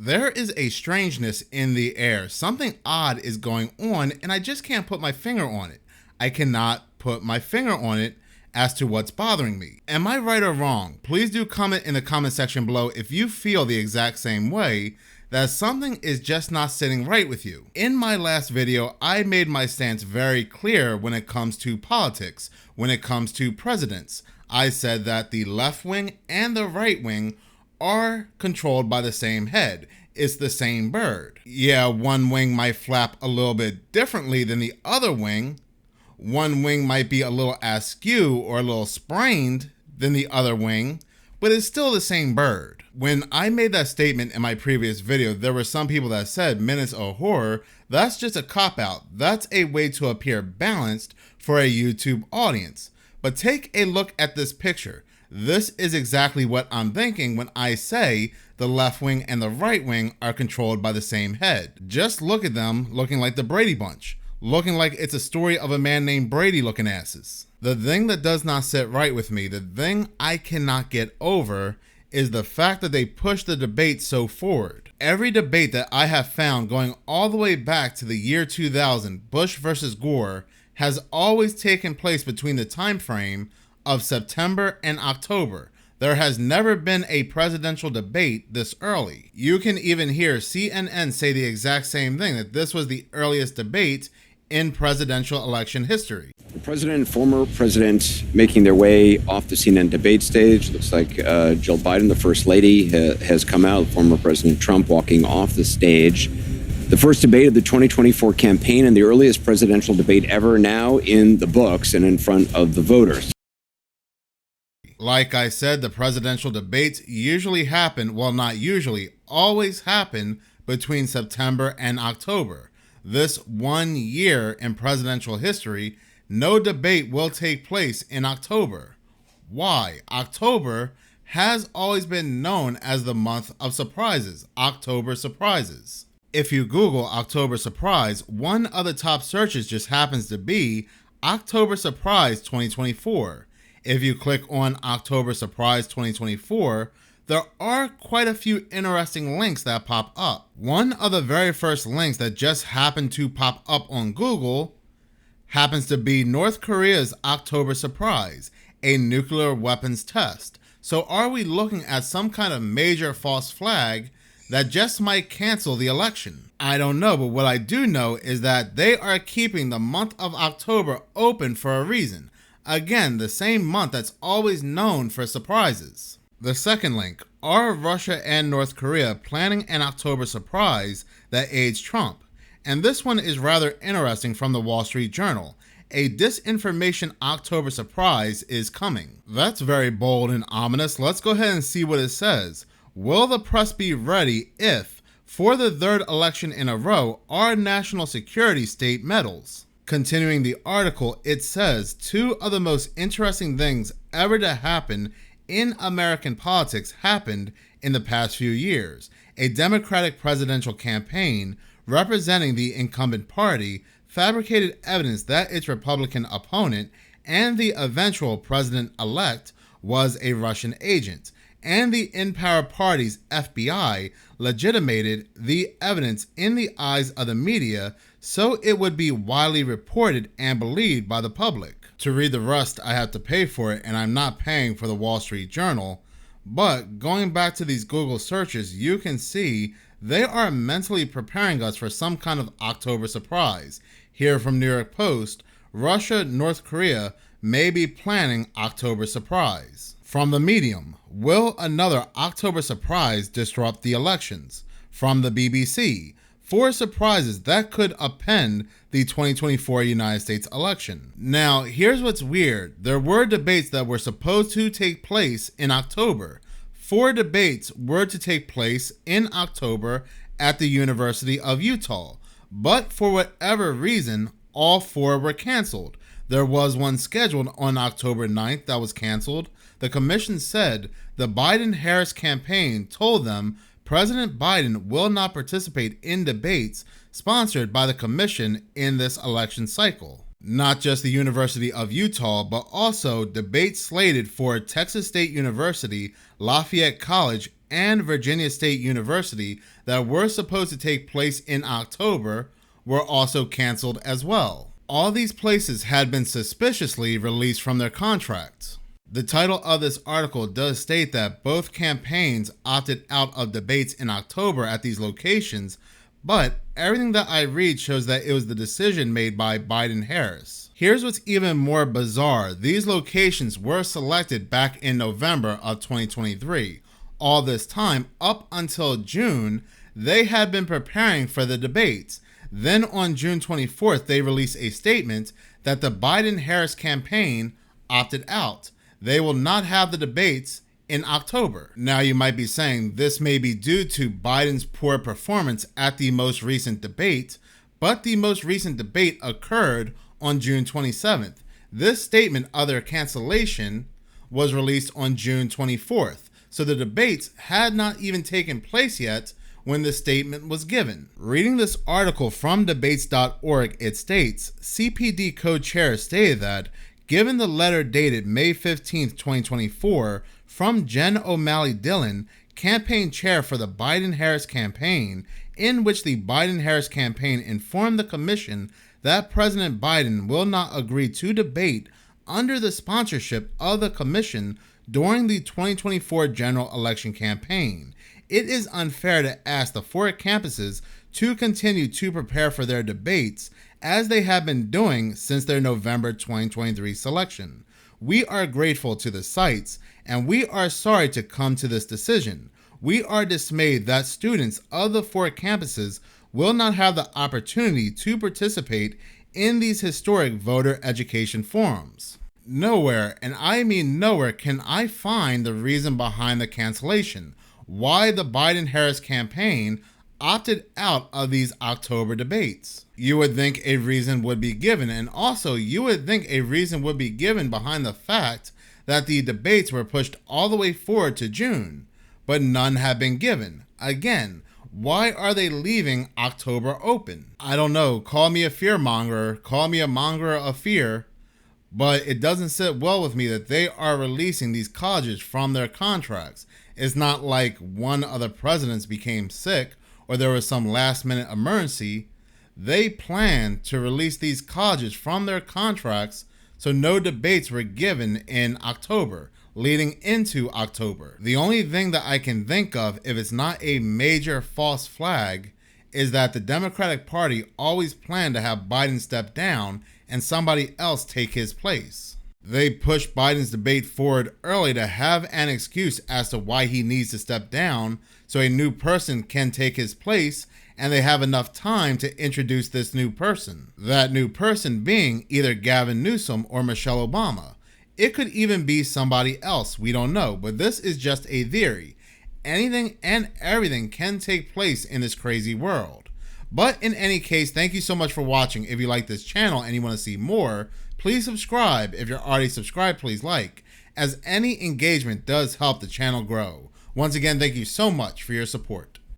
There is a strangeness in the air. Something odd is going on, and I just can't put my finger on it. I cannot put my finger on it as to what's bothering me. Am I right or wrong? Please do comment in the comment section below if you feel the exact same way, that something is just not sitting right with you. In my last video, I made my stance very clear when it comes to politics, when it comes to presidents. I said that the left wing and the right wing are controlled by the same head. It's the same bird. Yeah, one wing might flap a little bit differently than the other wing. One wing might be a little askew or a little sprained than the other wing, but it's still the same bird. When I made that statement in my previous video, there were some people that said, Minutes of Horror, that's just a cop-out. That's a way to appear balanced for a YouTube audience. But take a look at this picture. This is exactly what I'm thinking when I say the left wing and the right wing are controlled by the same head. Just look at them looking like the Brady Bunch, looking like it's a story of a man named Brady looking asses. The thing that does not sit right with me, the thing I cannot get over, is the fact that they push the debate so forward. Every debate that I have found going all the way back to the year 2000, Bush versus Gore, has always taken place between the time frame of September and October. There has never been a presidential debate this early. You can even hear CNN say the exact same thing, that this was the earliest debate in presidential election history. The president and former president making their way off the CNN debate stage. Looks like Jill Biden, the first lady, has come out. Former President Trump walking off the stage. The first debate of the 2024 campaign and the earliest presidential debate ever, now in the books and in front of the voters. Like I said, the presidential debates usually happen, well, not usually, always happen between September and October. This 1 year in presidential history, no debate will take place in October. Why? October has always been known as the month of surprises, October surprises. If you Google October surprise, one of the top searches just happens to be October surprise 2024. If you click on October surprise 2024, there are quite a few interesting links that pop up. One of the very first links that just happened to pop up on Google happens to be North Korea's October surprise, a nuclear weapons test. So are we looking at some kind of major false flag that just might cancel the election? I don't know, but what I do know is that they are keeping the month of October open for a reason. Again, the same month that's always known for surprises. The second link, are Russia and North Korea planning an October surprise that aids Trump? And this one is rather interesting from the Wall Street Journal. A disinformation October surprise is coming. That's very bold and ominous. Let's go ahead and see what it says. Will the press be ready if, for the third election in a row, our national security state meddles? Continuing the article, it says, two of the most interesting things ever to happen in American politics happened in the past few years. A Democratic presidential campaign representing the incumbent party fabricated evidence that its Republican opponent and the eventual president-elect was a Russian agent, and the in-power party's FBI legitimated the evidence in the eyes of the media so it would be widely reported and believed by the public. To read the rest, I have to pay for it, and I'm not paying for the Wall Street Journal. But going back to these Google searches, you can see they are mentally preparing us for some kind of October surprise. Here from New York Post, Russia, North Korea may be planning October surprise. From the Medium, will another October surprise disrupt the elections? From the BBC, 4 surprises that could upend the 2024 United States election. Now, here's what's weird. There were debates that were supposed to take place in October. 4 debates were to take place in October at the University of Utah. But for whatever reason, all 4 were canceled. There was one scheduled on October 9th that was canceled. The commission said the Biden-Harris campaign told them President Biden will not participate in debates sponsored by the commission in this election cycle. Not just the University of Utah, but also debates slated for Texas State University, Lafayette College, and Virginia State University that were supposed to take place in October were also canceled as well. All these places had been suspiciously released from their contracts. The title of this article does state that both campaigns opted out of debates in October at these locations, but everything that I read shows that it was the decision made by Biden-Harris. Here's what's even more bizarre. These locations were selected back in November of 2023. All this time, up until June, they had been preparing for the debates. Then on June 24th, they released a statement that the Biden-Harris campaign opted out. They will not have the debates in October. Now you might be saying this may be due to Biden's poor performance at the most recent debate, but the most recent debate occurred on June 27th. This statement of their cancellation was released on June 24th, so the debates had not even taken place yet when the statement was given. Reading this article from debates.org, it states, CPD co-chair stated that, given the letter dated May 15, 2024, from Jen O'Malley Dillon, campaign chair for the Biden-Harris campaign, in which the Biden-Harris campaign informed the commission that President Biden will not agree to debate under the sponsorship of the commission during the 2024 general election campaign. It is unfair to ask the four campuses to continue to prepare for their debates as they have been doing since their November 2023 selection. We are grateful to the sites, and we are sorry to come to this decision. We are dismayed that students of the four campuses will not have the opportunity to participate in these historic voter education forums. Nowhere, and I mean nowhere, can I find the reason behind the cancellation, why the Biden-Harris campaign opted out of these October debates. You would think a reason would be given, and also you would think a reason would be given behind the fact that the debates were pushed all the way forward to June, but none have been given. Again, why are they leaving October open? I don't know, call me a fearmonger, call me a monger of fear, but it doesn't sit well with me that they are releasing these colleges from their contracts. It's not like one of the presidents became sick or there was some last minute emergency. They planned to release these colleges from their contracts, so no debates were given in October, leading into October. The only thing that I can think of, if it's not a major false flag, is that the Democratic Party always planned to have Biden step down and somebody else take his place. They pushed Biden's debate forward early to have an excuse as to why he needs to step down so a new person can take his place, and they have enough time to introduce this new person. That new person being either Gavin Newsom or Michelle Obama. It could even be somebody else, we don't know, but this is just a theory. Anything and everything can take place in this crazy world. But in any case, thank you so much for watching. If you like this channel and you want to see more, please subscribe. If you're already subscribed, please like, as any engagement does help the channel grow. Once again, thank you so much for your support.